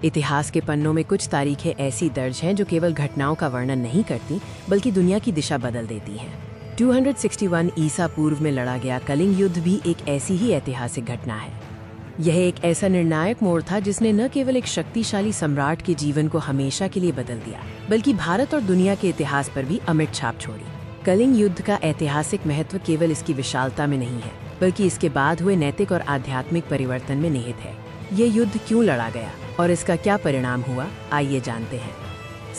इतिहास के पन्नों में कुछ तारीखें ऐसी दर्ज हैं जो केवल घटनाओं का वर्णन नहीं करती बल्कि दुनिया की दिशा बदल देती हैं। 261 ईसा पूर्व में लड़ा गया कलिंग युद्ध भी एक ऐसी ही ऐतिहासिक घटना है। यह एक ऐसा निर्णायक मोड़ था जिसने न केवल एक शक्तिशाली सम्राट के जीवन को हमेशा के लिए बदल दिया बल्कि भारत और दुनिया के इतिहास पर भी अमिट छाप छोड़ी। कलिंग युद्ध का ऐतिहासिक महत्व केवल इसकी विशालता में नहीं है बल्कि इसके बाद हुए नैतिक और आध्यात्मिक परिवर्तन में निहित है। ये युद्ध क्यों लड़ा गया और इसका क्या परिणाम हुआ, आइए जानते हैं।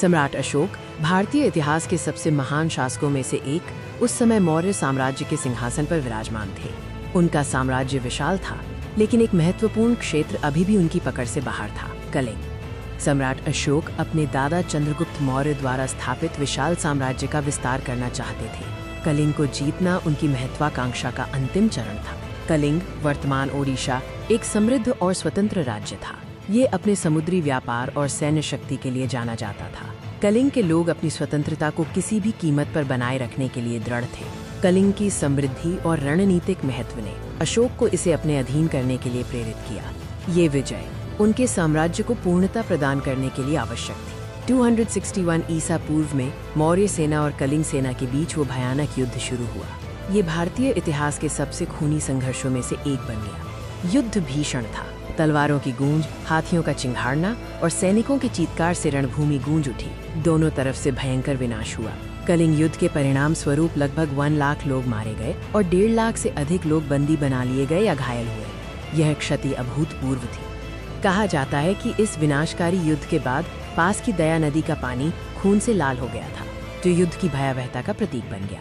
सम्राट अशोक भारतीय इतिहास के सबसे महान शासकों में से एक उस समय मौर्य साम्राज्य के सिंहासन पर विराजमान थे। उनका साम्राज्य विशाल था लेकिन एक महत्वपूर्ण क्षेत्र अभी भी उनकी पकड़ से बाहर था, कलिंग। सम्राट अशोक अपने दादा चंद्रगुप्त मौर्य द्वारा स्थापित विशाल साम्राज्य का विस्तार करना चाहते थे। कलिंग को जीतना उनकी महत्वाकांक्षा का अंतिम चरण था। कलिंग, वर्तमान ओडिशा, एक समृद्ध और स्वतंत्र राज्य था। ये अपने समुद्री व्यापार और सैन्य शक्ति के लिए जाना जाता था। कलिंग के लोग अपनी स्वतंत्रता को किसी भी कीमत पर बनाए रखने के लिए दृढ़ थे। कलिंग की समृद्धि और रणनीतिक महत्व ने अशोक को इसे अपने अधीन करने के लिए प्रेरित किया। ये विजय उनके साम्राज्य को पूर्णता प्रदान करने के लिए आवश्यक थी। 261 ईसा पूर्व में मौर्य सेना और कलिंग सेना के बीच वो भयानक युद्ध शुरू हुआ। ये भारतीय इतिहास के सबसे खूनी संघर्षों में से एक बन गया। युद्ध भीषण था। तलवारों की गूंज, हाथियों का चिंघाड़ना और सैनिकों के चीत्कार से रणभूमि गूंज उठी। दोनों तरफ से भयंकर विनाश हुआ। कलिंग युद्ध के परिणाम स्वरूप लगभग 1 लाख लोग मारे गए और 1.5 लाख से अधिक लोग बंदी बना लिए गए या घायल हुए। यह क्षति अभूतपूर्व थी। कहा जाता है कि इस विनाशकारी युद्ध के बाद पास की दया नदी का पानी खून से लाल हो गया था, जो युद्ध की भयावहता का प्रतीक बन गया।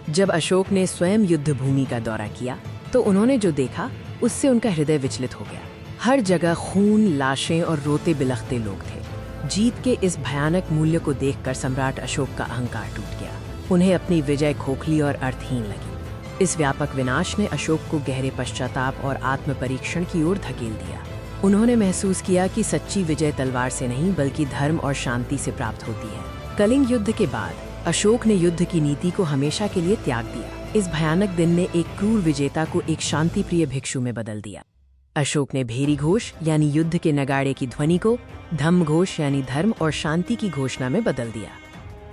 जब अशोक ने स्वयं युद्ध भूमि का दौरा किया तो उन्होंने जो देखा उससे उनका हृदय विचलित हो गया। हर जगह खून, लाशें और रोते बिलखते लोग थे। जीत के इस भयानक मूल्य को देखकर सम्राट अशोक का अहंकार टूट गया। उन्हें अपनी विजय खोखली और अर्थहीन लगी। इस व्यापक विनाश ने अशोक को गहरे पश्चाताप और आत्म परीक्षण की ओर धकेल दिया। उन्होंने महसूस किया कि सच्ची विजय तलवार से नहीं बल्कि धर्म और शांति से प्राप्त होती है। कलिंग युद्ध के बाद अशोक ने युद्ध की नीति को हमेशा के लिए त्याग दिया। इस भयानक दिन ने एक क्रूर विजेता को एक शांतिप्रिय भिक्षु में बदल दिया। अशोक ने भेरी घोष यानी युद्ध के नगाड़े की ध्वनि को धम्म घोष यानी धर्म और शांति की घोषणा में बदल दिया।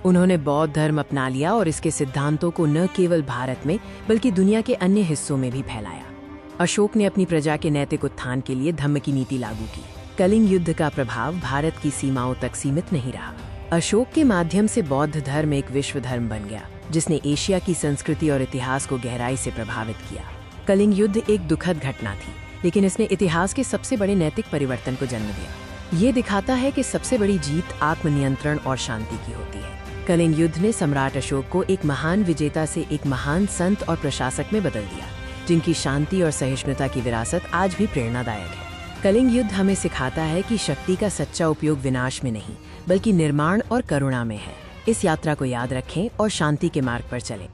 उन्होंने बौद्ध धर्म अपना लिया और इसके सिद्धांतों को न केवल भारत में बल्कि दुनिया के अन्य हिस्सों में भी फैलाया। अशोक ने अपनी प्रजा के नैतिक उत्थान के लिए धम्म की नीति लागू की। कलिंग युद्ध का प्रभाव भारत की सीमाओं तक सीमित नहीं रहा। अशोक के माध्यम से बौद्ध धर्म एक विश्व धर्म बन गया, जिसने एशिया की संस्कृति और इतिहास को गहराई से प्रभावित किया। कलिंग युद्ध एक दुखद घटना थी, लेकिन इसने इतिहास के सबसे बड़े नैतिक परिवर्तन को जन्म दिया। ये दिखाता है कि सबसे बड़ी जीत आत्मनियंत्रण और शांति की होती है। कलिंग युद्ध ने सम्राट अशोक को एक महान विजेता से एक महान संत और प्रशासक में बदल दिया, जिनकी शांति और सहिष्णुता की विरासत आज भी प्रेरणादायक है। कलिंग युद्ध हमें सिखाता है कि शक्ति का सच्चा उपयोग विनाश में नहीं बल्कि निर्माण और करुणा में है। इस यात्रा को याद रखें और शांति के मार्ग पर चलें।